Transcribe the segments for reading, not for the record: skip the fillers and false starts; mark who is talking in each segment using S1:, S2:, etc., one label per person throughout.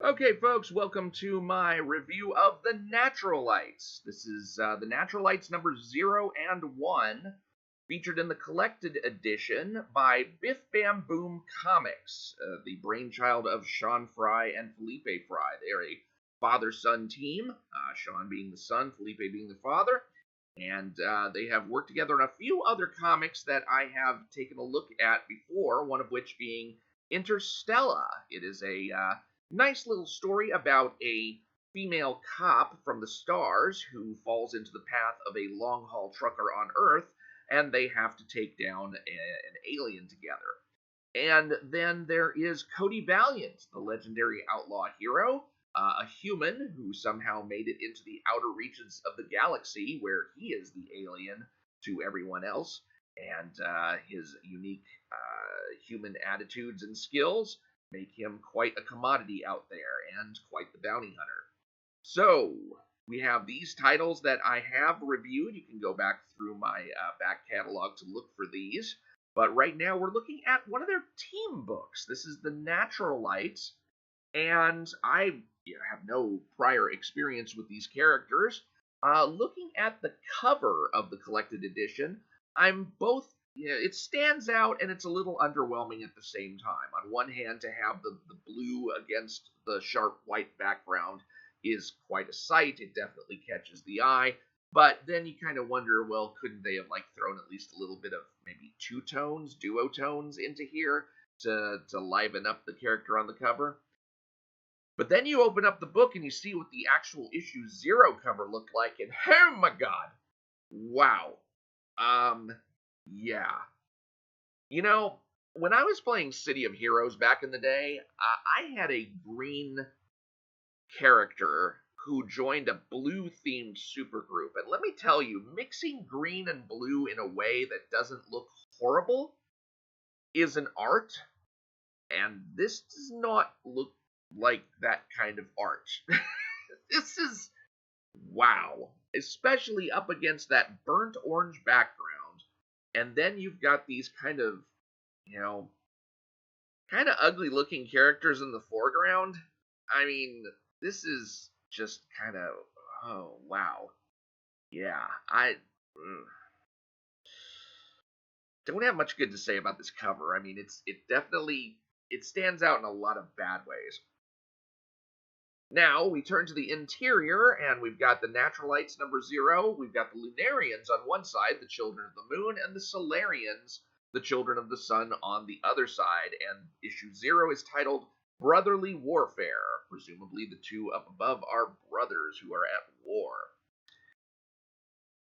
S1: Okay, folks, welcome to my review of the Naturalites. This is the Naturalites number 0 and 1, featured in the collected edition by Biff Bam Boom Comics, the brainchild of Sean Fry and Felipe Fry. They are a father-son team, Sean being the son, Felipe being the father, and they have worked together on a few other comics that I have taken a look at before, one of which being Interstella. It is a nice little story about a female cop from the stars who falls into the path of a long haul trucker on Earth, and they have to take down an alien together. And then there is Cody Valiant, the legendary outlaw hero, a human who somehow made it into the outer reaches of the galaxy, where he is the alien to everyone else, and his unique human attitudes and skills make him quite a commodity out there and quite the bounty hunter. So, we have these titles that I have reviewed. You can go back through my back catalog to look for these. But right now, we're looking at one of their team books. This is the Naturalites, and I have no prior experience with these characters. Looking at the cover of the collected edition, I'm both it stands out and it's a little underwhelming at the same time. On one hand, to have the blue against the sharp white background is quite a sight. It definitely catches the eye. But then you kind of wonder, well, couldn't they have thrown at least a little bit of maybe two tones, duotones into here to liven up the character on the cover? But then you open up the book and you see what the actual issue 0 cover looked like, and oh my god, wow. Yeah. You know, when I was playing City of Heroes back in the day, I had a green character who joined a blue themed supergroup. And let me tell you, mixing green and blue in a way that doesn't look horrible is an art. And this does not look like that kind of art. This is wow. Especially up against that burnt orange background. And then you've got these you know, kind of ugly looking characters in the foreground. I mean, this is just oh, wow. Yeah, I don't have much good to say about this cover. I mean, it definitely it stands out in a lot of bad ways. Now we turn to the interior, and we've got the Naturalites number 0. We've got the Lunarians on one side, the children of the moon, and the Solarians, the children of the sun, on the other side. And issue 0 is titled Brotherly Warfare. Presumably the two up above are brothers who are at war.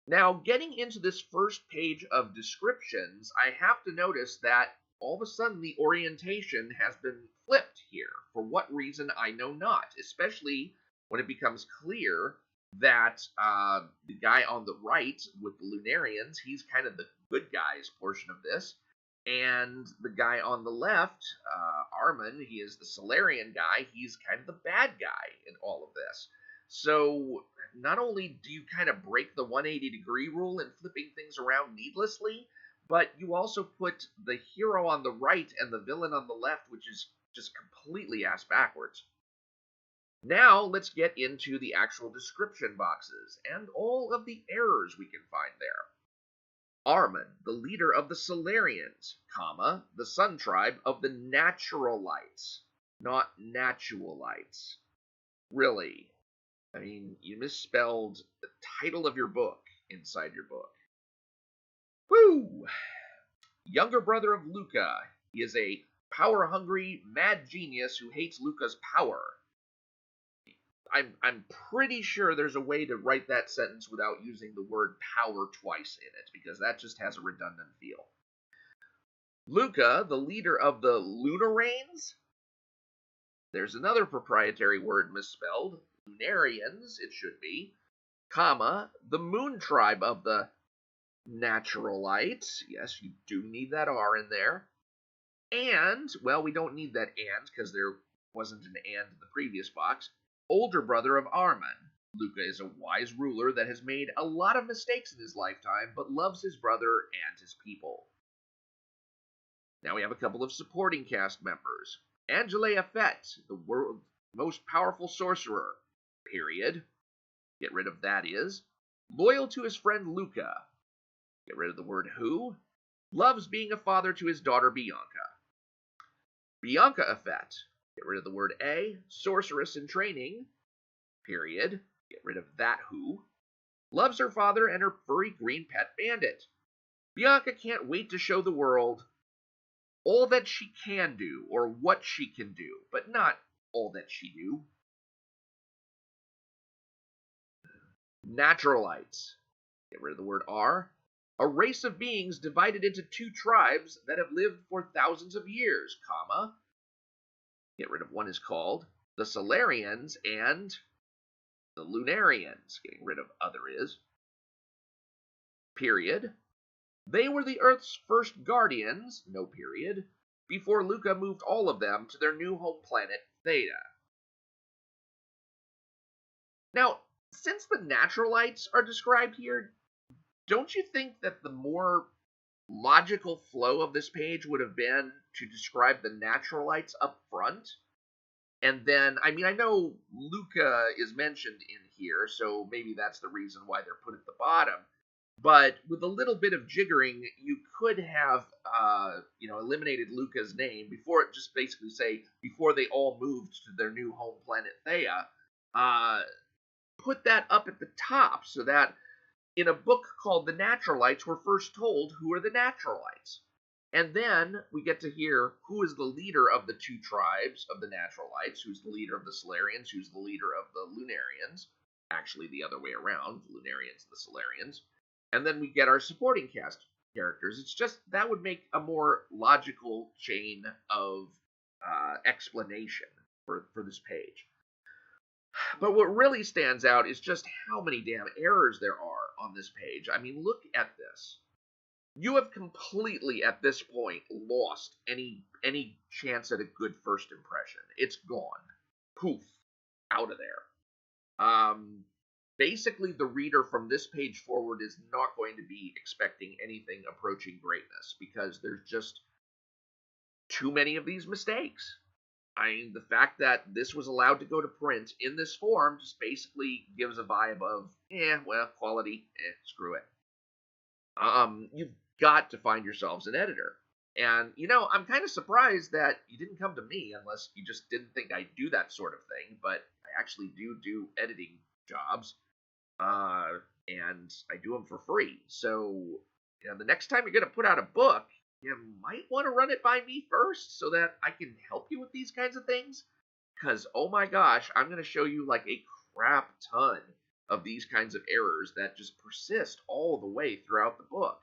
S1: Now, getting into this first page of descriptions, I have to notice that all of a sudden the orientation has been flipped here. For what reason, I know not, especially when it becomes clear that the guy on the right with the Lunarians, he's kind of the good guys portion of this. And the guy on the left, Armin, he is the Solarian guy. He's kind of the bad guy in all of this. So not only do you kind of break the 180-degree rule in flipping things around needlessly, but you also put the hero on the right and the villain on the left, which is just completely ass backwards. Now let's get into the actual description boxes and all of the errors we can find there. Armin, the leader of the Solarians, comma, the sun tribe of the Naturalites, not Naturalites. Really? I mean, you misspelled the title of your book inside your book. Woo! Younger brother of Luca. He is a power-hungry, mad genius who hates Luca's power. I'm pretty sure there's a way to write that sentence without using the word power twice in it, because that just has a redundant feel. Luca, the leader of the Lunarians. There's another proprietary word misspelled. Lunarians, it should be. Comma, the moon tribe of the Naturalites. Yes, you do need that R in there. And, well, we don't need that and because there wasn't an and in the previous box. Older brother of Armin. Luca is a wise ruler that has made a lot of mistakes in his lifetime, but loves his brother and his people. Now we have a couple of supporting cast members. Angela Fett, most powerful sorcerer, period. Get rid of that is. Loyal to his friend Luca. Get rid of the word who. Loves being a father to his daughter Bianca. Bianca Effet. Get rid of the word a. Sorceress in training, period. Get rid of that who. Loves her father and her furry green pet Bandit. Bianca can't wait to show the world all that she can do, or what she can do, but not all that she do. Naturalites. Get rid of the word are. A race of beings divided into two tribes that have lived for thousands of years, comma. Get rid of one is called the Solarians and the Lunarians. Getting rid of other is. Period. They were the Earth's first guardians, no period, before Luca moved all of them to their new home planet, Theta. Now, since the Naturalites are described here, don't you think that the more logical flow of this page would have been to describe the Naturalites up front? And then, I mean, I know Luca is mentioned in here, so maybe that's the reason why they're put at the bottom. But with a little bit of jiggering, you could have, eliminated Luca's name before it just basically say, before they all moved to their new home planet Thea, put that up at the top so that in a book called The Naturalites, we're first told who are the Naturalites. And then we get to hear who is the leader of the two tribes of the Naturalites, who's the leader of the Solarians, who's the leader of the Lunarians. Actually, the other way around, the Lunarians and the Solarians. And then we get our supporting cast characters. It's just, that would make a more logical chain of explanation for this page. But what really stands out is just how many damn errors there are on this page. I mean, look at this. You have completely, at this point, lost any chance at a good first impression. It's gone. Poof. Out of there. Basically, the reader from this page forward is not going to be expecting anything approaching greatness, because there's just too many of these mistakes. I mean, the fact that this was allowed to go to print in this form just basically gives a vibe of, quality, screw it. You've got to find yourselves an editor. And, I'm kind of surprised that you didn't come to me, unless you just didn't think I'd do that sort of thing, but I actually do editing jobs, and I do them for free. So, the next time you're going to put out a book, you might want to run it by me first so that I can help you with these kinds of things. Because, oh my gosh, I'm going to show you like a crap ton of these kinds of errors that just persist all the way throughout the book.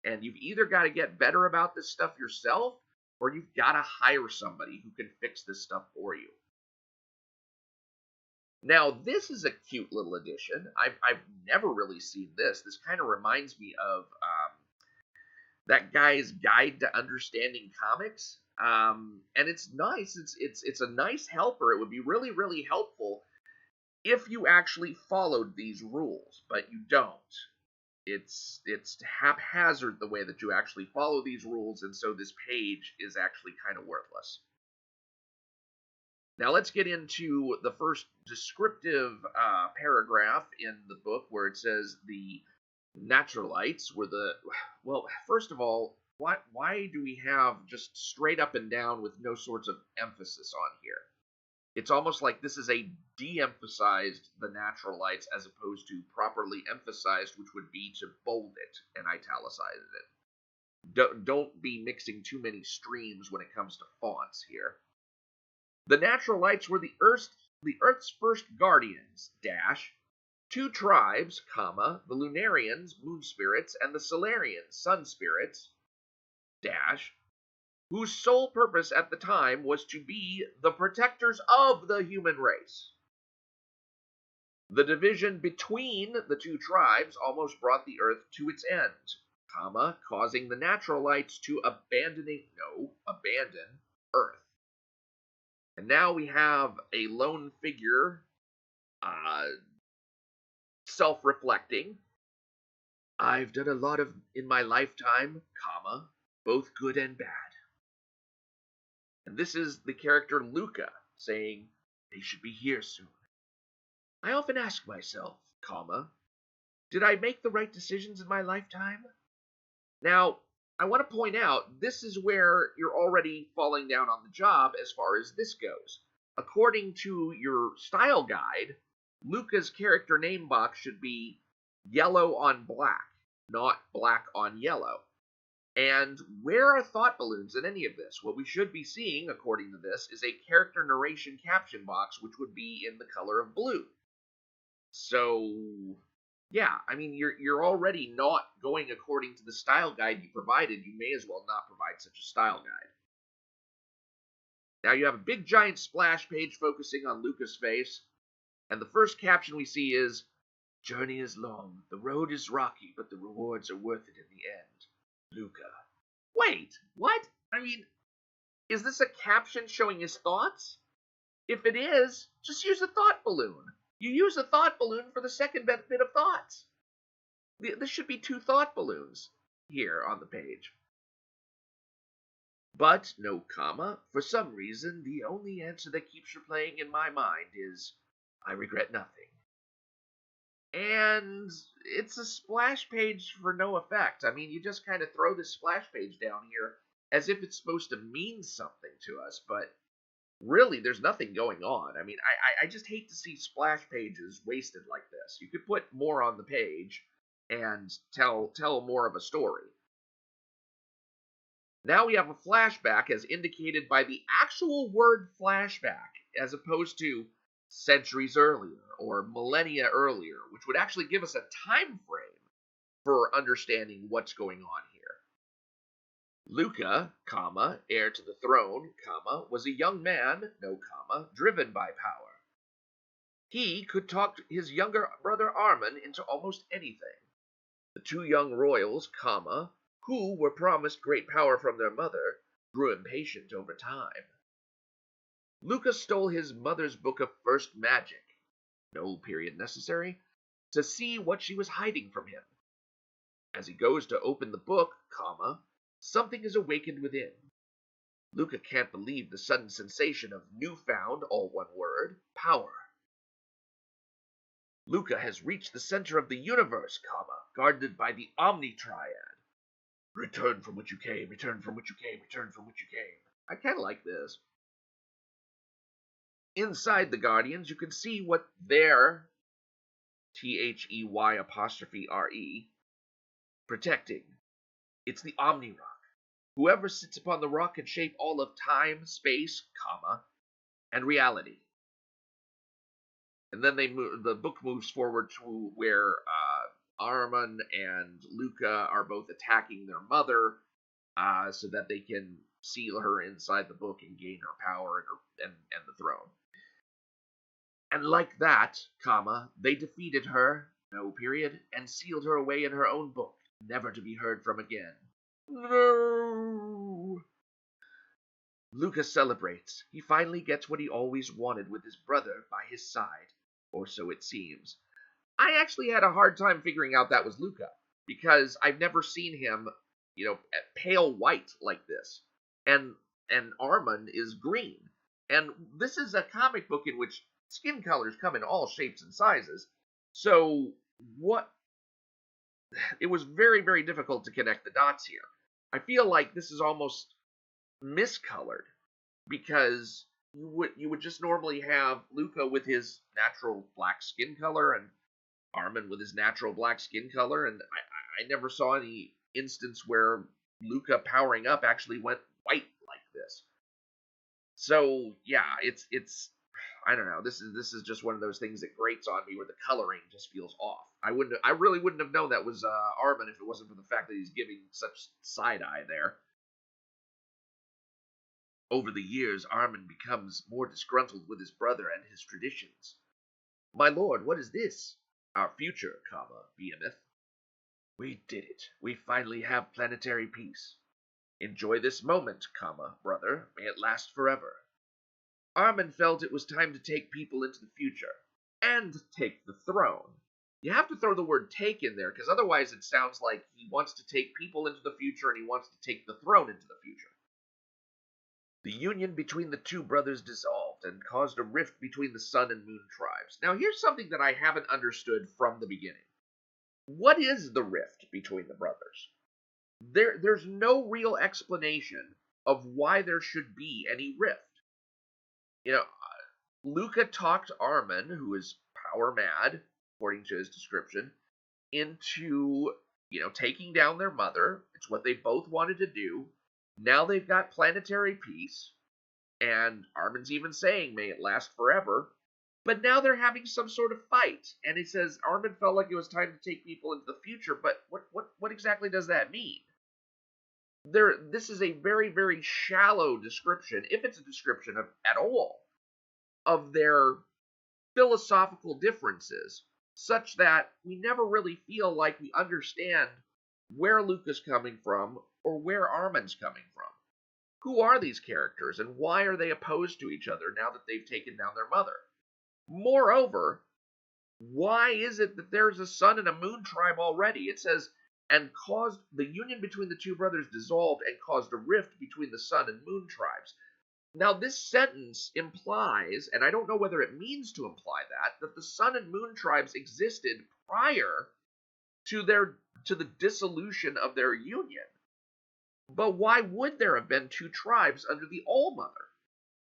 S1: And you've either got to get better about this stuff yourself, or you've got to hire somebody who can fix this stuff for you. Now, this is a cute little addition. I've never really seen this. This kind of reminds me of that guy's Guide to Understanding Comics, and it's nice. It's a nice helper. It would be really, really helpful if you actually followed these rules, but you don't. It's haphazard the way that you actually follow these rules, and so this page is actually kind of worthless. Now let's get into the first descriptive paragraph in the book, where it says the Naturalites were the... Well, first of all, why do we have just straight up and down with no sorts of emphasis on here? It's almost like this is a de-emphasized the Naturalites as opposed to properly emphasized, which would be to bold it and italicize it. Don't be mixing too many streams when it comes to fonts here. The Naturalites were the Earth's first guardians, two tribes, comma, the Lunarians, moon spirits, and the Solarians, sun spirits, whose sole purpose at the time was to be the protectors of the human race. The division between the two tribes almost brought the Earth to its end, comma, causing the Naturalites to abandon Earth. And now we have a lone figure, self-reflecting. I've done a lot in my lifetime, comma, both good and bad. And this is the character Luca saying, They should be here soon. I often ask myself, did I make the right decisions in my lifetime? Now, I want to point out this is where you're already falling down on the job as far as this goes. According to your style guide, Luca's character name box should be yellow on black, not black on yellow. And where are thought balloons in any of this? What we should be seeing, according to this, is a character narration caption box, which would be in the color of blue. So, yeah, I mean, you're already not going according to the style guide you provided. You may as well not provide such a style guide. Now you have a big giant splash page focusing on Luca's face, and the first caption we see is, "Journey is long, the road is rocky, but the rewards are worth it in the end. Luca." Wait, what? I mean, is this a caption showing his thoughts? If it is, just use a thought balloon. You use a thought balloon for the second bit of thoughts. This should be 2 thought balloons here on the page. But no comma. For some reason, the only answer that keeps replaying in my mind is, "I regret nothing." And it's a splash page for no effect. I mean, you just kind of throw this splash page down here as if it's supposed to mean something to us, but really, there's nothing going on. I mean, I just hate to see splash pages wasted like this. You could put more on the page and tell more of a story. Now we have a flashback as indicated by the actual word flashback, as opposed to centuries earlier or millennia earlier, which would actually give us a time frame for understanding what's going on here. Luca, heir to the throne, was a young man, no comma, driven by power. He could talk his younger brother Armin into almost anything. The 2 young royals, who were promised great power from their mother, grew impatient over time. Luca stole his mother's book of first magic, no period necessary, to see what she was hiding from him. As he goes to open the book, something is awakened within. Luca can't believe the sudden sensation of newfound, all one word, power. Luca has reached the center of the universe, guarded by the Omni Triad. Return from which you came, return from which you came, return from which you came. I kind of like this. Inside the Guardians, you can see what their THEY', protecting. It's the Omni Rock. Whoever sits upon the rock can shape all of time, space, and reality. And then the book moves forward to where Armin and Luca are both attacking their mother, so that they can seal her inside the book and gain her power and the throne. And like that, they defeated her, no period, and sealed her away in her own book, never to be heard from again. No! Luca celebrates. He finally gets what he always wanted with his brother by his side, or so it seems. I actually had a hard time figuring out that was Luca, because I've never seen him, pale white like this. And Armin is green. And this is a comic book in which skin colors come in all shapes and sizes. So it was very, very difficult to connect the dots here. I feel like this is almost miscolored, because you would just normally have Luca with his natural black skin color and Armin with his natural black skin color, and I never saw any instance where Luca powering up actually went white like this. So yeah, it's I don't know. This is just one of those things that grates on me where the coloring just feels off. I really wouldn't have known that was Armin if it wasn't for the fact that he's giving such side eye there. Over the years, Armin becomes more disgruntled with his brother and his traditions. "My lord, what is this?" "Our future, Behemoth. We did it. We finally have planetary peace. Enjoy this moment, brother. May it last forever." Armin felt it was time to take people into the future. And take the throne. You have to throw the word take in there, because otherwise it sounds like he wants to take people into the future and he wants to take the throne into the future. The union between the two brothers dissolved and caused a rift between the Sun and Moon tribes. Now, here's something that I haven't understood from the beginning. What is the rift between the brothers? There's no real explanation of why there should be any rift. You know, Luca talked Armin, who is power mad, according to his description, into, taking down their mother. It's what they both wanted to do. Now they've got planetary peace, and Armin's even saying, may it last forever. But now they're having some sort of fight, and he says Armin felt like it was time to take people into the future, but what exactly does that mean? This is a very, very shallow description, if it's a description at all, of their philosophical differences, such that we never really feel like we understand where Luca's coming from or where Armin's coming from. Who are these characters, and why are they opposed to each other now that they've taken down their mother? Moreover, why is it that there's a Sun and a Moon tribe already? It says, and caused the union between the two brothers dissolved and caused a rift between the Sun and Moon tribes. Now, this sentence implies, and I don't know whether it means to imply that the Sun and Moon tribes existed prior to the dissolution of their union. But why would there have been two tribes under the All-Mother?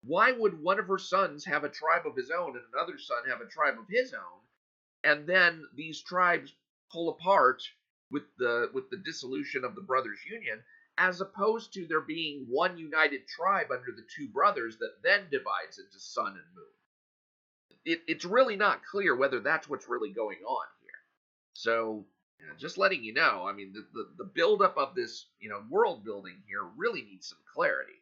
S1: Why would one of her sons have a tribe of his own and another son have a tribe of his own, and then these tribes pull apart with the dissolution of the brothers' union, as opposed to there being one united tribe under the two brothers that then divides into Sun and Moon? It's really not clear whether that's what's really going on here. So, just letting you know, I mean, the buildup of this, world building here really needs some clarity.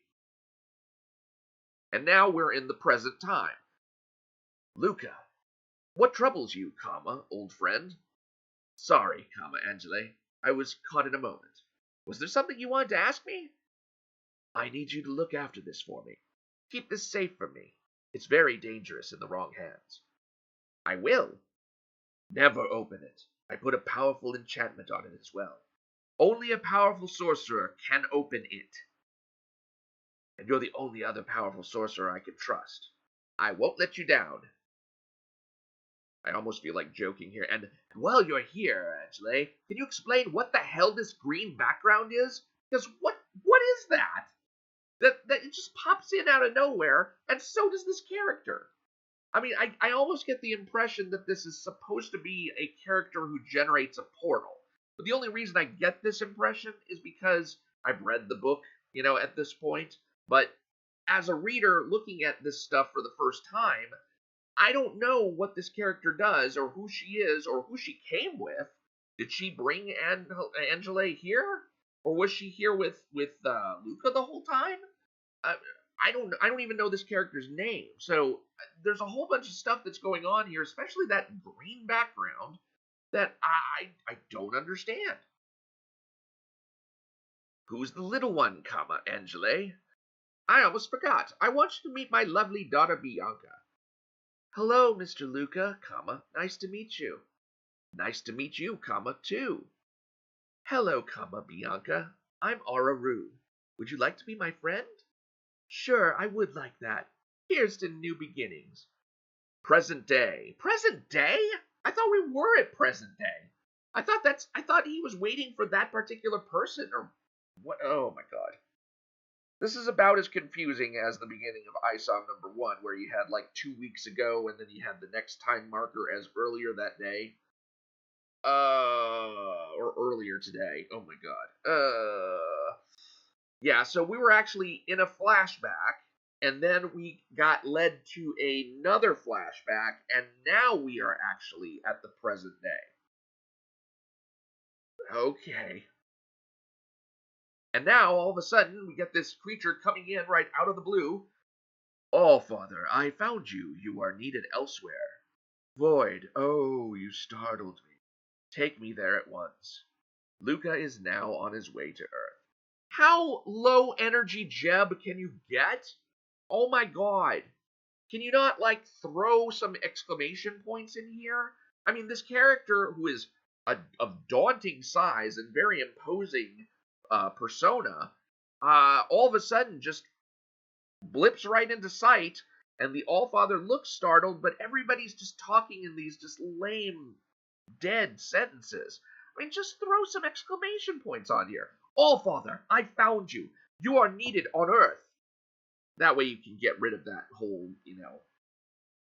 S1: And now we're in the present time. Luca, what troubles you, old friend? Sorry, Angela, I was caught in a moment. Was there something you wanted to ask me? I need you to look after this for me. Keep this safe from me. It's very dangerous in the wrong hands. I will. Never open it. I put a powerful enchantment on it as well. Only a powerful sorcerer can open it. And you're the only other powerful sorcerer I can trust. I won't let you down. I almost feel like joking here. And while you're here, Angela, can you explain what the hell this green background is? Because what is that? That it just pops in out of nowhere, and so does this character. I mean, I almost get the impression that this is supposed to be a character who generates a portal. But the only reason I get this impression is because I've read the book, at this point. But as a reader looking at this stuff for the first time, I don't know what this character does, or who she is, or who she came with. Did she bring Angela here? Or was she here with Luca the whole time? I don't even know this character's name. So there's a whole bunch of stuff that's going on here, especially that green background, that I don't understand. Who's the little one, Angela? I almost forgot. I want you to meet my lovely daughter Bianca. Hello, Mr. Luca, nice to meet you. Nice to meet you, too. Hello, Bianca. I'm Araru. Would you like to be my friend? Sure, I would like that. Here's to new beginnings. Present day. Present day? I thought we were at present day. I thought he was waiting for that particular person, or what? Oh my god. This is about as confusing as the beginning of ISOM number 1, where you had like 2 weeks ago, and then you had the next time marker as earlier that day. Or earlier today. Oh my god. Yeah, so we were actually in a flashback, and then we got led to another flashback, and now we are actually at the present day. Okay. And now, all of a sudden, we get this creature coming in right out of the blue. All Father, I found you. You are needed elsewhere. Void, oh, you startled me. Take me there at once. Luca is now on his way to Earth. How low energy Jeb can you get? Oh my god. Can you not, throw some exclamation points in here? I mean, this character, who is of daunting size and very imposing persona, all of a sudden just blips right into sight, and the Allfather looks startled, but everybody's just talking in these just lame, dead sentences. I mean, just throw some exclamation points on here. Allfather, I found you. You are needed on Earth. That way you can get rid of that whole,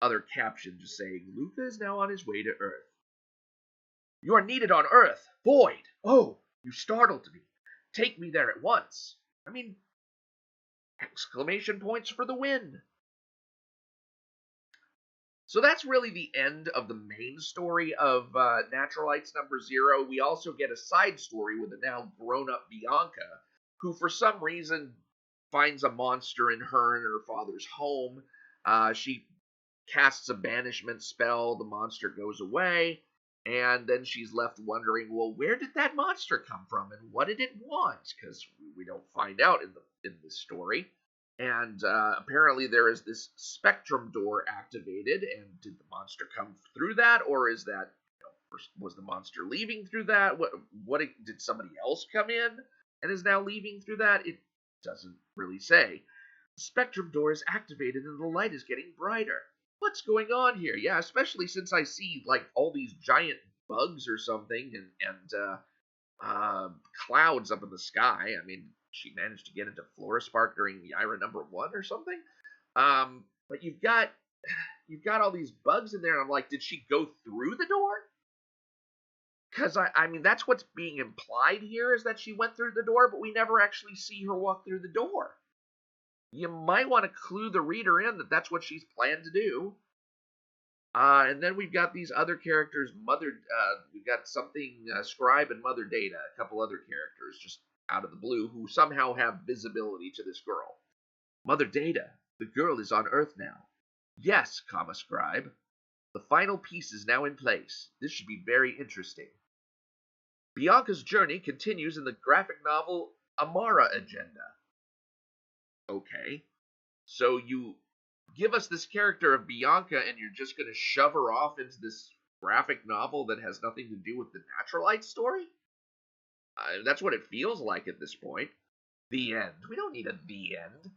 S1: other caption just saying, Luca is now on his way to Earth. You are needed on Earth. Void. Oh, you startled me. Take me there at once. I mean, exclamation points for the win. So that's really the end of the main story of Naturalites number 0. We also get a side story with a now grown-up Bianca, who for some reason finds a monster in her and her father's home. She casts a banishment spell, the monster goes away, and then she's left wondering, well, where did that monster come from, and what did it want? Because we don't find out in this story. And apparently there is this spectrum door activated, and did the monster come through that, or is that, was the monster leaving through that? What did somebody else come in and is now leaving through that? It doesn't really say. The spectrum door is activated and the light is getting brighter. What's going on here? Yeah, especially since I see like all these giant bugs or something and clouds up in the sky. I mean, she managed to get into Fluorospark during the Ira number 1 or something. But you've got all these bugs in there, and I'm like, did she go through the door? Because I mean, that's what's being implied here, is that she went through the door, but we never actually see her walk through the door. You might want to clue the reader in that that's what she's planned to do. And then we've got these other characters, we've got something, Scribe and Mother Data, a couple other characters just out of the blue who somehow have visibility to this girl. Mother Data, the girl is on Earth now. Yes, Scribe. The final piece is now in place. This should be very interesting. Bianca's journey continues in the graphic novel Amara Agenda. Okay. So you give us this character of Bianca and you're just going to shove her off into this graphic novel that has nothing to do with the Naturalites story? That's what it feels like at this point. The end. We don't need the end.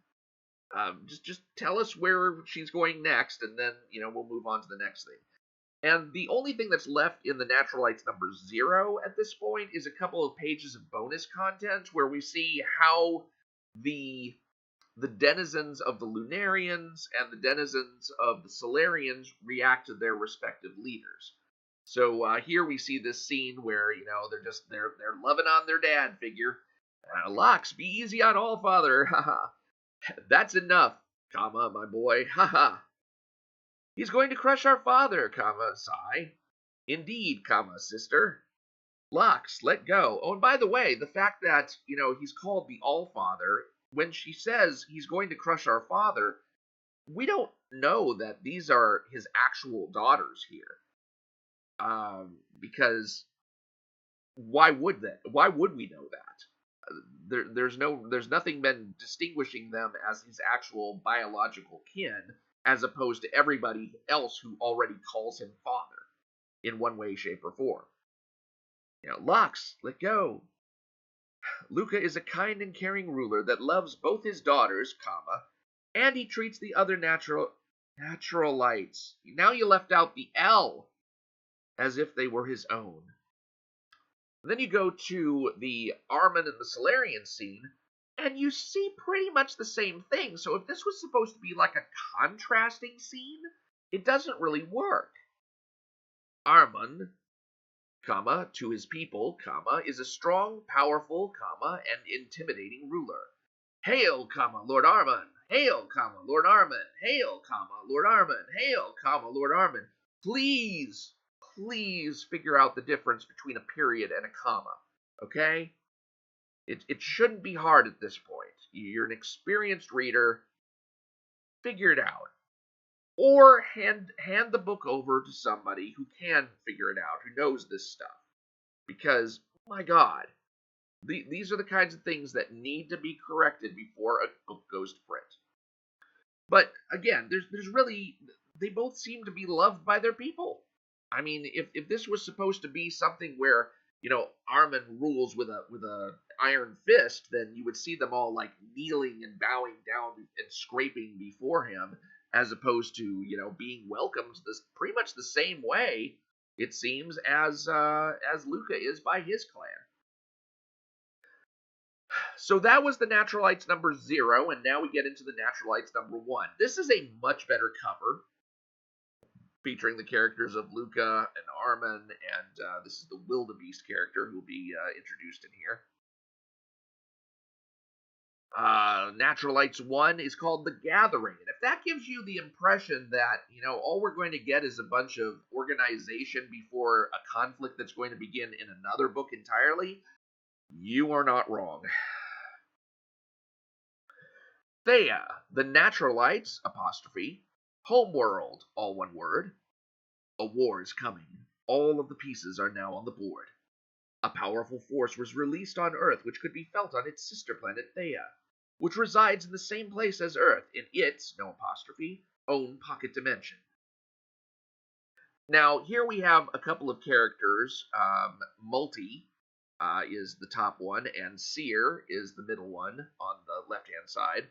S1: Just tell us where she's going next, and then, we'll move on to the next thing. And the only thing that's left in the Naturalites number 0 at this point is a couple of pages of bonus content where we see how the denizens of the Lunarians and the denizens of the Solarians react to their respective leaders. So here we see this scene where, they're loving on their dad figure. Lux, be easy on Allfather, haha. That's enough, my boy, haha. He's going to crush our father, sigh. Indeed, sister. Lux, let go. Oh, and by the way, the fact that, he's called the Allfather, when she says he's going to crush our father, we don't know that these are his actual daughters here. Because why would we know that? There's nothing been distinguishing them as his actual biological kin, as opposed to everybody else who already calls him father in one way, shape, or form. Lux, let go. Luca is a kind and caring ruler that loves both his daughters, and he treats the other Naturalites. Now you left out the L, as if they were his own. And then you go to the Armin and the Solarian scene, and you see pretty much the same thing. So if this was supposed to be like a contrasting scene, it doesn't really work. Armin, to his people, is a strong, powerful, and intimidating ruler. Hail, Lord Armin! Hail, Lord Armin! Hail, Lord Armin! Hail, Lord Armin! Please figure out the difference between a period and a comma, okay? It shouldn't be hard at this point. You're an experienced reader. Figure it out. Or hand the book over to somebody who can figure it out, who knows this stuff. Because, my God, these are the kinds of things that need to be corrected before a book goes to print. But, again, there's really, they both seem to be loved by their people. I mean, if this was supposed to be something where, Armin rules with a iron fist, then you would see them all like kneeling and bowing down and scraping before him, as opposed to being welcomed this pretty much the same way it seems as Luca is by his clan. So that was the Naturalites number 0, and now we get into the Naturalites number 1. This is a much better cover, featuring the characters of Luca and Armin, and this is the Wildebeest character who will be introduced in here. Naturalites 1 is called The Gathering, and if that gives you the impression that, all we're going to get is a bunch of organization before a conflict that's going to begin in another book entirely, you are not wrong. Thea, the Naturalites, apostrophe, homeworld, all one word. A war is coming. All of the pieces are now on the board. A powerful force was released on Earth which could be felt on its sister planet Thea, which resides in the same place as Earth in its, no apostrophe, own pocket dimension. Now, here we have a couple of characters. Multi is the top one, and Seer is the middle one on the left-hand side.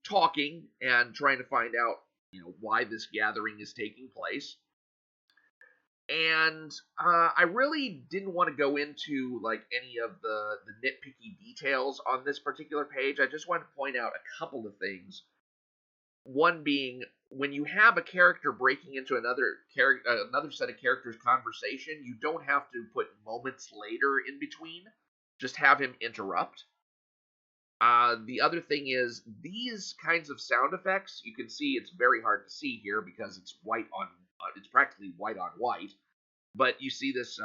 S1: Talking and trying to find out, why this gathering is taking place. And I really didn't want to go into like any of the nitpicky details on this particular page. I just wanted to point out a couple of things. One being, when you have a character breaking into another set of characters' conversation, you don't have to put moments later in between. Just have him interrupt. The other thing is, these kinds of sound effects, you can see it's very hard to see here because it's it's practically white on white. But you see this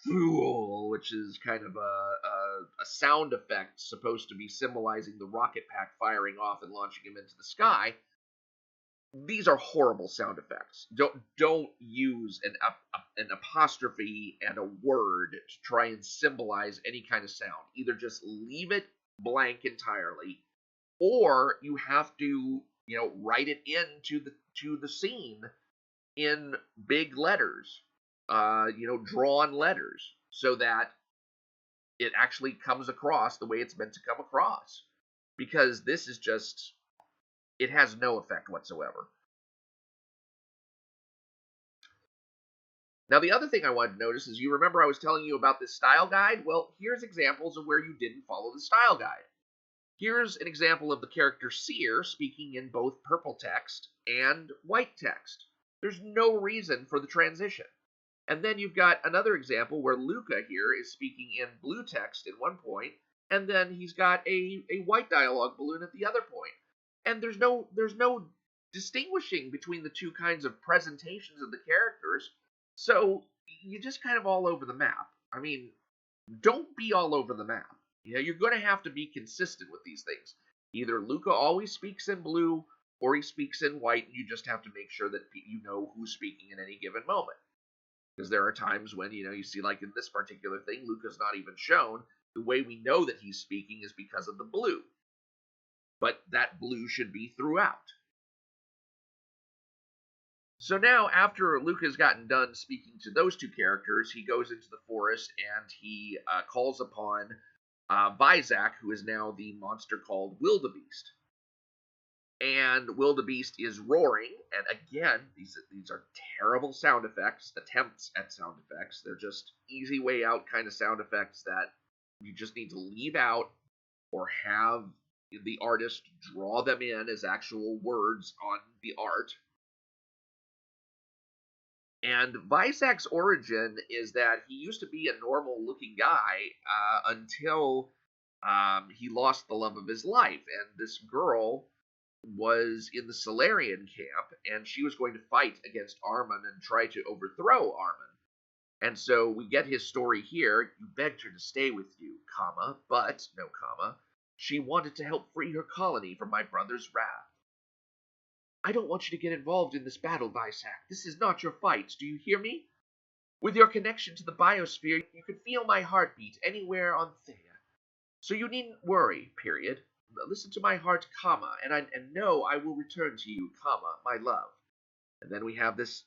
S1: fool, which is kind of a sound effect supposed to be symbolizing the rocket pack firing off and launching him into the sky. These are horrible sound effects. Don't use an apostrophe and a word to try and symbolize any kind of sound. Either just leave it blank entirely, or you have to write it into the scene in big letters, drawn letters, so that it actually comes across the way it's meant to come across. Because this is just, it has no effect whatsoever. Now, the other thing I wanted to notice is, you remember I was telling you about this style guide? Well, here's examples of where you didn't follow the style guide. Here's an example of the character Seer speaking in both purple text and white text. There's no reason for the transition. And then you've got another example where Luca here is speaking in blue text at one point, and then he's got a white dialogue balloon at the other point. And there's no distinguishing between the two kinds of presentations of the characters. So you're just kind of all over the map. I mean, don't be all over the map. You're going to have to be consistent with these things. Either Luca always speaks in blue, or he speaks in white, and you just have to make sure that you know who's speaking in any given moment. Because there are times when, you see, like in this particular thing, Luca's not even shown. The way we know that he's speaking is because of the blue. But that blue should be throughout. So now, after Luca's gotten done speaking to those two characters, he goes into the forest and he calls upon Vizak, who is now the monster called Wildebeest. And Wildebeest is roaring, and again, these are terrible sound effects, attempts at sound effects. They're just easy way out kind of sound effects that you just need to leave out or have the artist draw them in as actual words on the art. And Vizak's origin is that he used to be a normal-looking guy until he lost the love of his life. And this girl was in the Solarian camp, and she was going to fight against Armin and try to overthrow Armin. And so we get his story here. You begged her to stay with you, comma, but, no comma, she wanted to help free her colony from my brother's wrath. I don't want you to get involved in this battle, Vizak. This is not your fight. Do you hear me? With your connection to the biosphere, you can feel my heartbeat anywhere on Thea. So you needn't worry, period. Listen to my heart, comma, and know I will return to you, comma, my love. And then we have this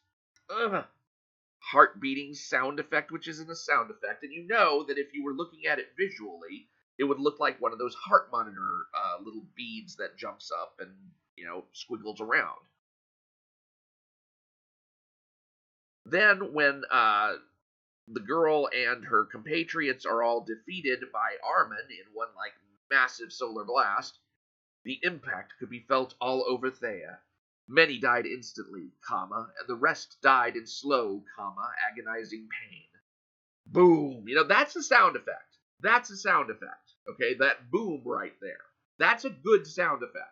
S1: heart beating sound effect, which isn't a sound effect. And you know that if you were looking at it visually, it would look like one of those heart monitor little beads that jumps up and, squiggles around. Then, when the girl and her compatriots are all defeated by Armin in one massive solar blast, the impact could be felt all over Thea. Many died instantly, and the rest died in slow, agonizing pain. Boom! That's a sound effect. That's a sound effect. Okay, that boom right there. That's a good sound effect.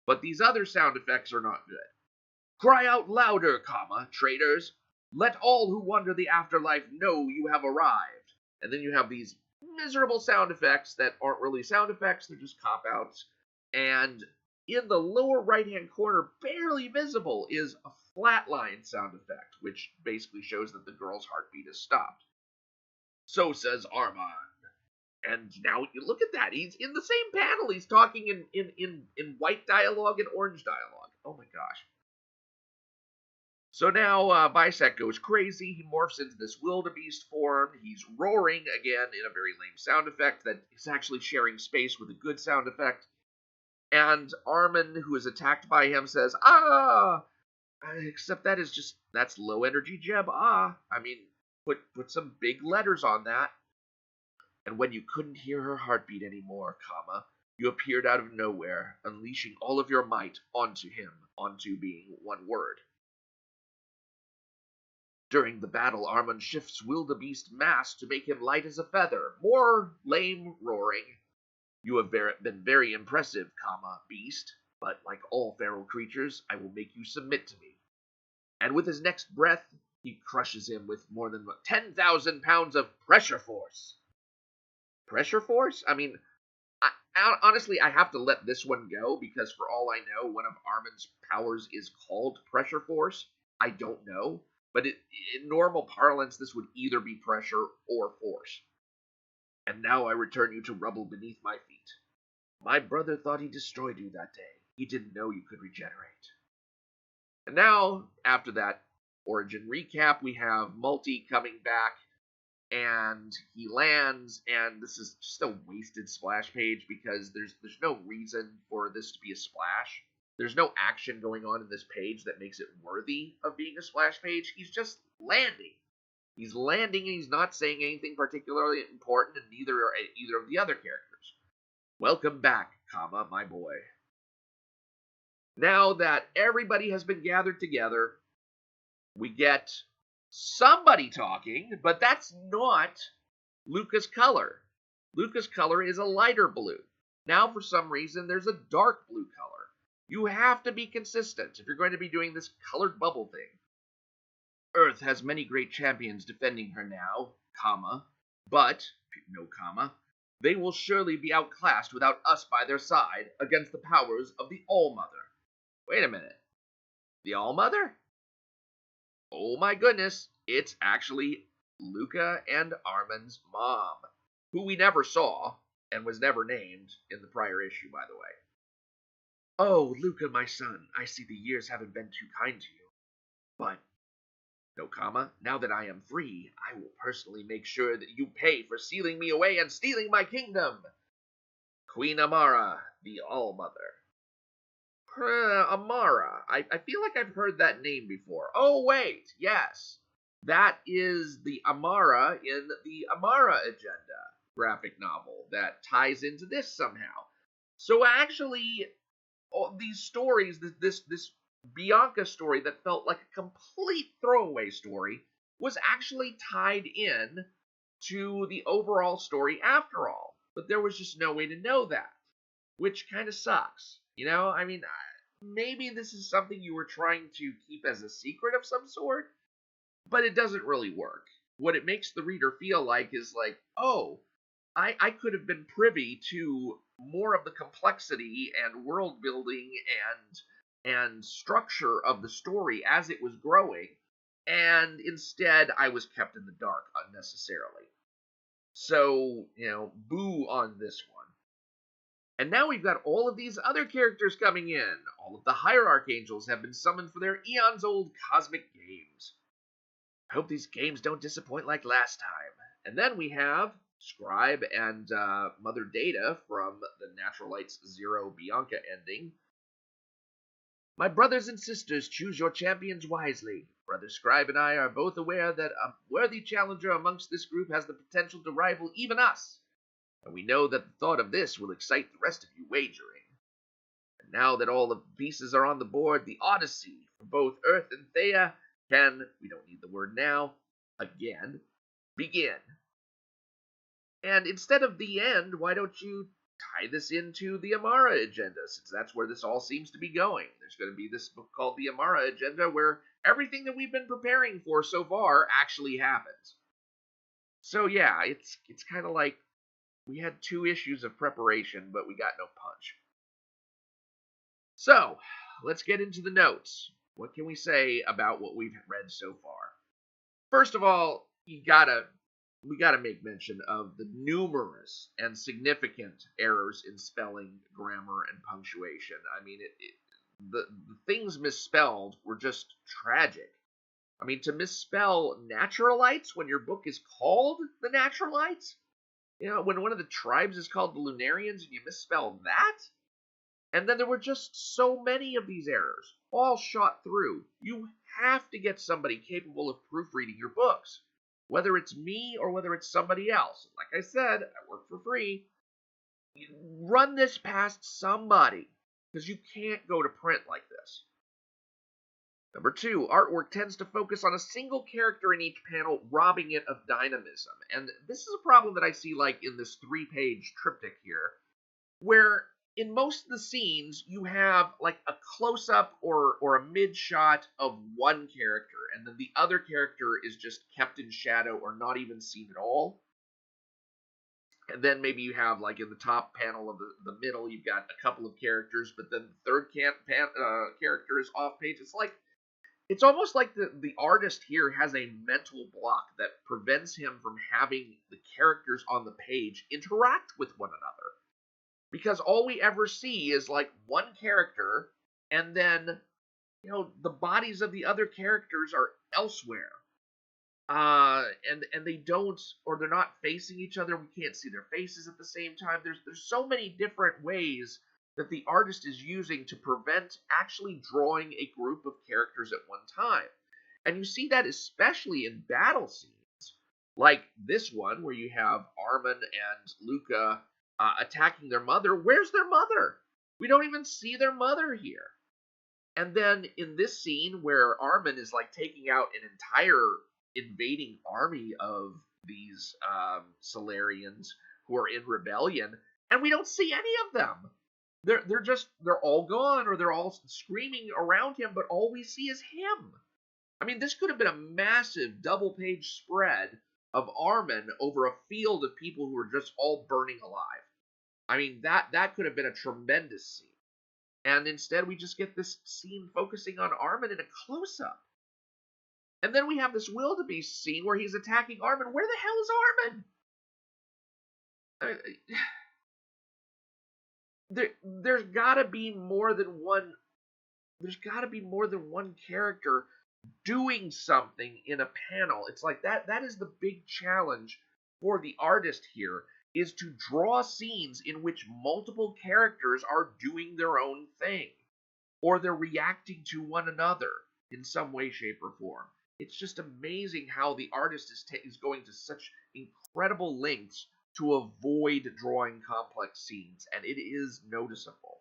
S1: But these other sound effects are not good. Cry out louder, traitors. Let all who wonder the afterlife know you have arrived. And then you have these miserable sound effects that aren't really sound effects, they're just cop-outs. And in the lower right-hand corner, barely visible, is a flatline sound effect, which basically shows that the girl's heartbeat has stopped. So says Armand. And now you look at that. He's in the same panel. He's talking in white dialogue and orange dialogue. Oh my gosh. So now Bisect goes crazy. He morphs into this wildebeest form. He's roaring again in a very lame sound effect that is actually sharing space with a good sound effect. And Armin, who is attacked by him, says, "Ah!" Except that's low energy Jeb. Ah. I mean, put some big letters on that. And when you couldn't hear her heartbeat anymore, you appeared out of nowhere, unleashing all of your might onto him, onto being one word. During the battle, Armand shifts wildebeest mass to make him light as a feather. More lame roaring. You have been very impressive, beast, but like all feral creatures, I will make you submit to me. And with his next breath, he crushes him with more than 10,000 pounds of pressure force. Pressure force? I mean, honestly, I have to let this one go because for all I know, one of Armin's powers is called pressure force. I don't know. But in normal parlance, this would either be pressure or force. And now I return you to rubble beneath my feet. My brother thought he destroyed you that day. He didn't know you could regenerate. And now, after that origin recap, we have Multi coming back, and he lands, and this is just a wasted splash page because there's no reason for this to be a splash. There's no action going on in this page that makes it worthy of being a splash page. He's just landing. He's landing and he's not saying anything particularly important, and neither are either of the other characters. Welcome back, my boy. Now that everybody has been gathered together, we get somebody talking, but that's not Luca's color. Luca's color is a lighter blue. Now, for some reason, there's a dark blue color. You have to be consistent if you're going to be doing this colored bubble thing. Earth has many great champions defending her now, but, no comma, they will surely be outclassed without us by their side against the powers of the All-Mother. Wait a minute. The All-Mother? Oh my goodness, it's actually Luca and Armin's mom, who we never saw and was never named in the prior issue, by the way. Oh, Luca, my son, I see the years haven't been too kind to you. But, no comma, now that I am free, I will personally make sure that you pay for sealing me away and stealing my kingdom. Queen Amara, the All-Mother. Amara. I feel like I've heard that name before. Oh, wait, yes. That is the Amara in the Amara Agenda graphic novel that ties into this somehow. So actually, these stories, this Bianca story that felt like a complete throwaway story, was actually tied in to the overall story after all. But there was just no way to know that, which kind of sucks. I mean, maybe this is something you were trying to keep as a secret of some sort, but it doesn't really work. What it makes the reader feel like is like, oh, I could have been privy to more of the complexity and world building and structure of the story as it was growing, and instead I was kept in the dark unnecessarily. So, boo on this one. And now we've got all of these other characters coming in. All of the Hierarch Angels have been summoned for their eons-old cosmic games. I hope these games don't disappoint like last time. And then we have Scribe and Mother Data from the Naturalites Zero Bianca ending. My brothers and sisters, choose your champions wisely. Brother Scribe and I are both aware that a worthy challenger amongst this group has the potential to rival even us, and we know that the thought of this will excite the rest of you wagering. And now that all the pieces are on the board, the Odyssey for both Earth and Thea can, we don't need the word now, again, begin. And instead of the end, why don't you tie this into the Amara agenda, since that's where this all seems to be going. There's going to be this book called the Amara agenda where everything that we've been preparing for so far actually happens. So yeah, it's kind of like we had 2 issues of preparation, but we got no punch. So, let's get into the notes. What can we say about what we've read so far? First of all, we gotta make mention of the numerous and significant errors in spelling, grammar, and punctuation. I mean, the things misspelled were just tragic. I mean, to misspell Naturalites when your book is called the Naturalites, when one of the tribes is called the Lunarians and you misspell that, and then there were just so many of these errors, all shot through. You have to get somebody capable of proofreading your books, whether it's me or whether it's somebody else. Like I said, I work for free. You run this past somebody, because you can't go to print like this. Number 2, artwork tends to focus on a single character in each panel, robbing it of dynamism. And this is a problem that I see like in this 3-page triptych here, where in most of the scenes you have like a close-up or a mid-shot of one character, and then the other character is just kept in shadow or not even seen at all. And then maybe you have, like, in the top panel of the middle, you've got a couple of characters, but then the third character is off page. It's almost like the artist here has a mental block that prevents him from having the characters on the page interact with one another. Because all we ever see is like one character, and then, the bodies of the other characters are elsewhere. And they don't, or they're not facing each other. We can't see their faces at the same time. There's so many different ways that the artist is using to prevent actually drawing a group of characters at one time. And you see that especially in battle scenes, like this one where you have Armin and Luca attacking their mother. Where's their mother? We don't even see their mother here. And then in this scene where Armin is like taking out an entire invading army of these Solarians who are in rebellion, and we don't see any of them. They're all gone, or they're all screaming around him, but all we see is him. I mean, this could have been a massive double-page spread of Armin over a field of people who are just all burning alive. I mean, that could have been a tremendous scene. And instead, we just get this scene focusing on Armin in a close-up. And then we have this wildebeest scene where he's attacking Armin. Where the hell is Armin? There's gotta be more than one. There's gotta be more than one character doing something in a panel. It's like that is the big challenge for the artist here, is to draw scenes in which multiple characters are doing their own thing, or they're reacting to one another in some way, shape, or form. It's just amazing how the artist is going to such incredible lengths to avoid drawing complex scenes, and it is noticeable.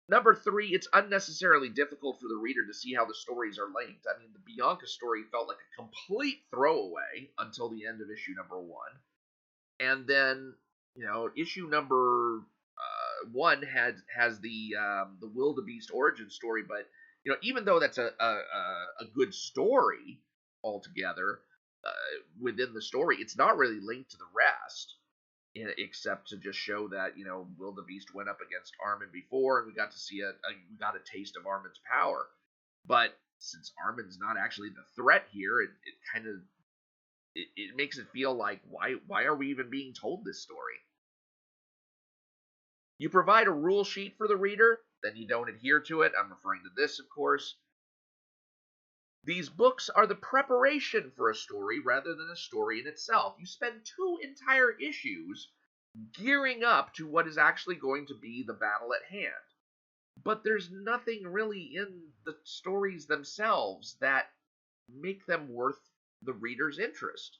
S1: Number 3, it's unnecessarily difficult for the reader to see how the stories are linked. I mean, the Bianca story felt like a complete throwaway until the end of issue number 1. And then, issue number 1 has the wildebeest origin story, but even though that's a good story altogether, within the story, it's not really linked to the rest, except to just show that wildebeest went up against Armin before, and we got to see we got a taste of Armin's power. But since Armin's not actually the threat here, it kind of it makes it feel like why are we even being told this story? You provide a rule sheet for the reader, then you don't adhere to it. I'm referring to this, of course. These books are the preparation for a story rather than a story in itself. You spend two entire issues gearing up to what is actually going to be the battle at hand. But there's nothing really in the stories themselves that make them worth the reader's interest.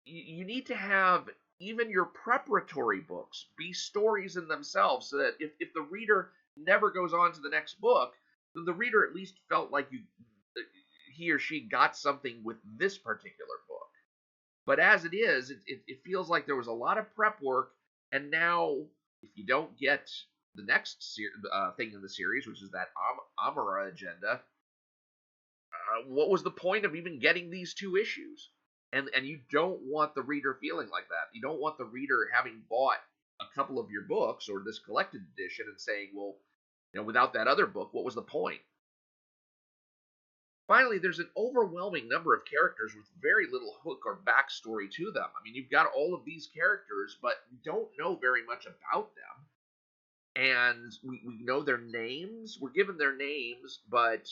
S1: You need to have even your preparatory books be stories in themselves so that if the reader never goes on to the next book, then the reader at least felt like he or she got something with this particular book. But as it is, it feels like there was a lot of prep work, and now if you don't get the next thing in the series, which is that Amara agenda, what was the point of even getting these two issues? And you don't want the reader feeling like that. You don't want the reader having bought a couple of your books or this collected edition and saying, well, without that other book, what was the point? Finally, there's an overwhelming number of characters with very little hook or backstory to them. I mean, you've got all of these characters, but you don't know very much about them. And we know their names. We're given their names, but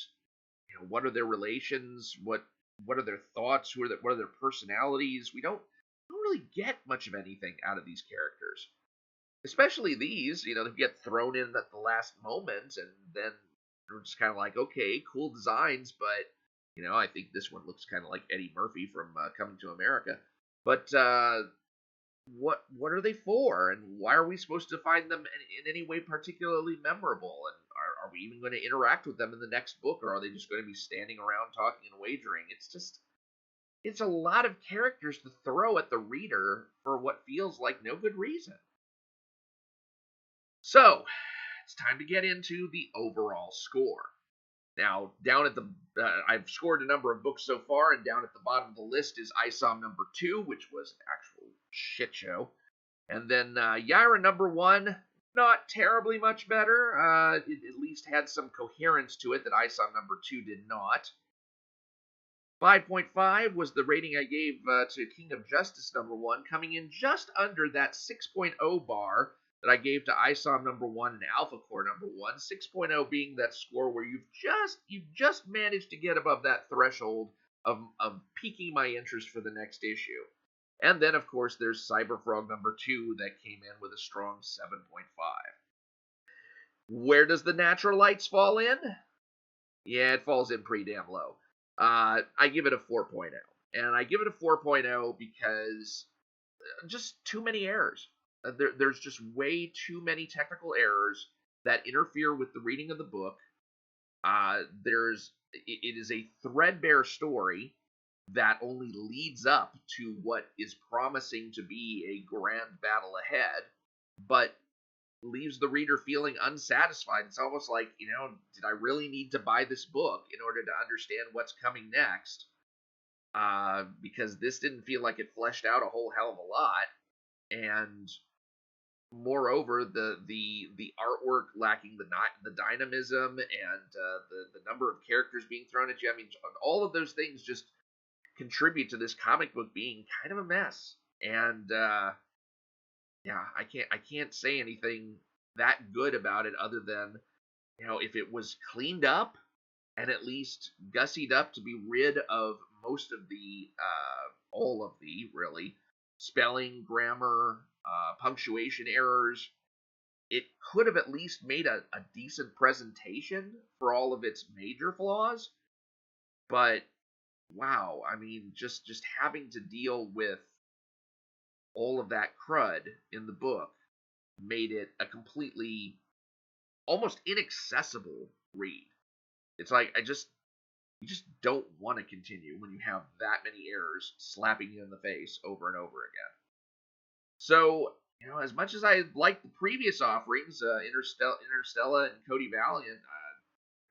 S1: what are their relations? What are their thoughts? What are their personalities? We don't really get much of anything out of these characters, especially these. They get thrown in at the last moment, and then we're just kind of like, okay, cool designs, but I think this one looks kind of like Eddie Murphy from Coming to America. But what are they for, and why are we supposed to find them in any way particularly memorable? And are we even going to interact with them in the next book, or are they just going to be standing around talking and wagering? It's a lot of characters to throw at the reader for what feels like no good reason. So, it's time to get into the overall score. Now, down at the, I've scored a number of books so far, and down at the bottom of the list is ISOM number 2, which was an actual shit show. And then Yaira number 1, not terribly much better. It at least had some coherence to it that ISOM number 2 did not. 5.5 was the rating I gave to King of Justice number 1, coming in just under that 6.0 bar that I gave to ISOM number 1 and Alpha Core number 1. 6.0 being that score where you've just managed to get above that threshold of piquing my interest for the next issue. And then, of course, there's Cyberfrog number 2 that came in with a strong 7.5. Where does the Naturalites fall in? Yeah, it falls in pretty damn low. I give it a 4.0. And I give it a 4.0 because just too many errors. There's just way too many technical errors that interfere with the reading of the book. It is a threadbare story that only leads up to what is promising to be a grand battle ahead, but leaves the reader feeling unsatisfied. It's almost like, did I really need to buy this book in order to understand what's coming next? Because this didn't feel like it fleshed out a whole hell of a lot. And moreover, the artwork lacking the dynamism and the number of characters being thrown at you. I mean, all of those things just contribute to this comic book being kind of a mess. And yeah, I can't say anything that good about it other than if it was cleaned up and at least gussied up to be rid of most of the all of the really spelling, grammar, punctuation errors, it could have at least made a decent presentation for all of its major flaws. But wow, I mean, just having to deal with all of that crud in the book made it a completely almost inaccessible read. It's like you just don't want to continue when you have that many errors slapping you in the face over and over again. So, as much as I like the previous offerings, Interstella and Cody Valiant,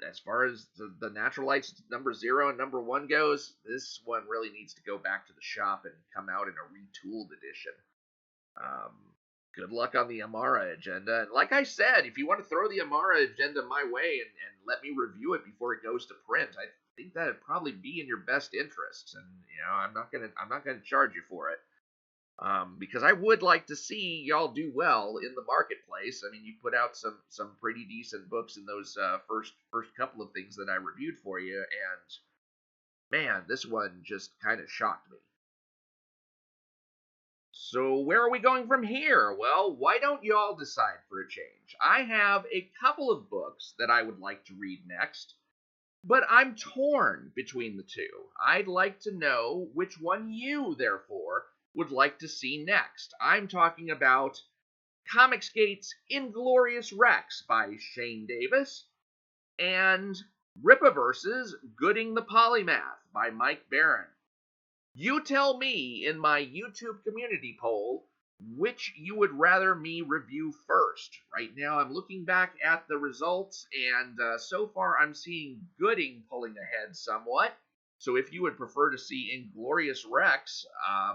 S1: as far as the Naturalites number 0 and number 1 goes, this one really needs to go back to the shop and come out in a retooled edition. Good luck on the Amara agenda. And like I said, if you want to throw the Amara agenda my way and let me review it before it goes to print, I think that'd probably be in your best interests. And I'm not gonna charge you for it. Because I would like to see y'all do well in the marketplace. I mean, you put out some pretty decent books in those first couple of things that I reviewed for you, and Man, this one just kind of shocked me. So, where are we going from here? Well, why don't y'all decide for a change? I have a couple of books that I would like to read next, but I'm torn between the two. I'd like to know which one you, therefore, would like to see next. I'm talking about Comicsgate's Inglorious Rex by Shane Davis and Ripaverse's Gooding the Polymath by Mike Barron. You tell me in my YouTube community poll which you would rather me review first. Right now, I'm looking back at the results, and so far I'm seeing Gooding pulling ahead somewhat. So if you would prefer to see Inglorious Rex,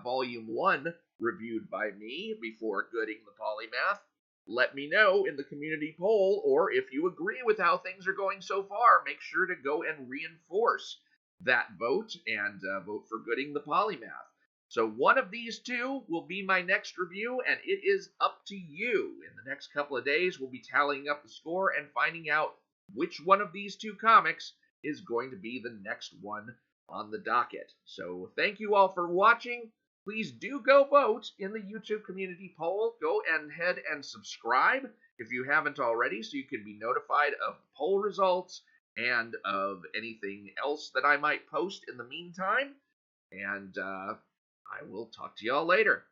S1: Volume 1, reviewed by me before Gooding the Polymath, let me know in the community poll, or if you agree with how things are going so far, make sure to go and reinforce that vote and vote for Gooding the Polymath. So one of these two will be my next review, and it is up to you. In the next couple of days, we'll be tallying up the score and finding out which one of these two comics is going to be the next one on the docket. So thank you all for watching. Please do go vote in the YouTube community poll. Go ahead and subscribe if you haven't already so you can be notified of the poll results and of anything else that I might post in the meantime. And I will talk to y'all later.